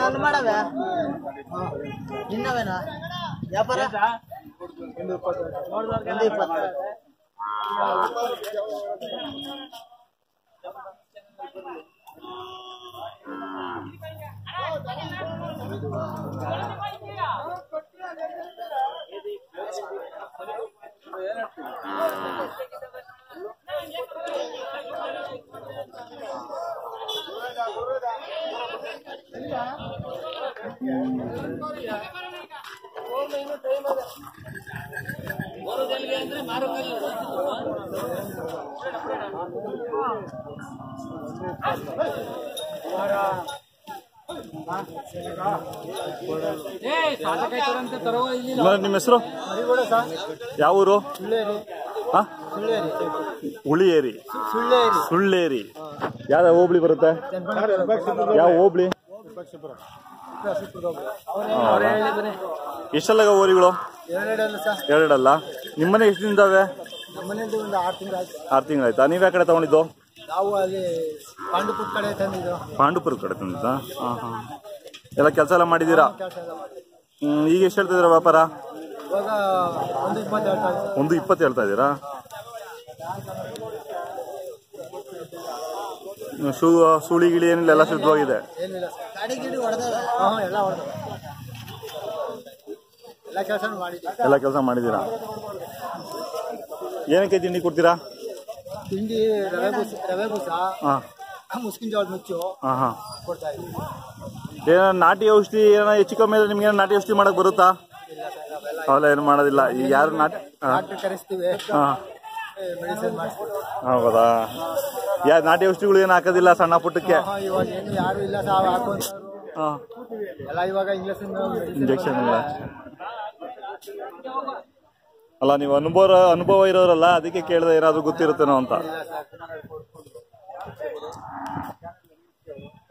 ಅಲ್ಲಿ ಮಾಡವೆ ನಿನ್ನವೇನಾ ವ್ಯಾಪಾರ 120 ನಿಮ್ಮ ಹೆಸರು ಯಾವ ಊರು? ಹುಳಿಯೇರಿ ಸುಳ್ಳೇರಿ. ಯಾವ ಹೋಬಳಿ ಬರುತ್ತೆ? ಯಾವ ಹೋಬಳಿ? ಎಷ್ಟಲ್ಲ ಓರಿಗಳು? ಎರಡಲ್ಲ. ನಿಮ್ಮನೆ ಎಷ್ಟು ದಿನದಾವೆ? 6 ತಿಂಗಳಾಯ್ತಾ? ನೀವ್ ಯಾವ ಕಡೆ ತಗೊಂಡಿದ್ದು? ಪಾಂಡುಪುರ ಕಡೆ ತಂದಿದ್ದ. ಎಲ್ಲ ಕೆಲಸ ಎಲ್ಲ ಮಾಡಿದೀರಾ? ಈಗ ಎಷ್ಟು ಹೇಳ್ತಾ ಇದೀರಾ ವ್ಯಾಪಾರ? 120 ಹೇಳ್ತಾ ಇದ್ದೀರಾ? ಸುಳಿ ಗಿಳಿ ಏನಿಲ್ಲ, ಎಲ್ಲ ಶುದ್ಧವಾಗಿದೆ. ಎಲ್ಲ ಕೆಲಸ ಮಾಡಿದ್ದೀರಾ? ಏನಕ್ಕೆ ತಿಂಡಿ ಕೊಡ್ತೀರಾ? ತಿಂಡಿ ರವೆ ಬೂಸ, ಮುಸ್ಕಿನ ಜೋಳದ ನುಚ್ಚು ಕೊಡ್ತಾ ಇದ್ದೀವಿ. ಏನೋ ನಾಟಿ ಔಷಧಿ ಏನೋ ಹೆಚ್ಚು ಕಮ್ಮಿ ಇದ್ರೆ ನಿಮ್ಗೆ ನಾಟಿ ಔಷಧಿ ಮಾಡಕ್ ಬರುತ್ತಾ? ಅವೆಲ್ಲ ಏನು ಮಾಡೋದಿಲ್ಲ. ಈಗ ಯಾರು ಹೌದಾ? ಯಾರು ನಾಟಿ ಔಷಧಿಗಳು ಏನು ಹಾಕೋದಿಲ್ಲ ಸಣ್ಣ ಪುಟ್ಟಕ್ಕೆ? ಇಂಜೆಕ್ಷನ್ ಇಲ್ಲ. ಅಲ್ಲ, ನೀವು ಅನುಭವ ಇರೋರಲ್ಲ, ಅದಕ್ಕೆ ಕೇಳಿದ್ರೆ ಏನಾದ್ರು ಗೊತ್ತಿರುತ್ತೇನೋ ಅಂತ.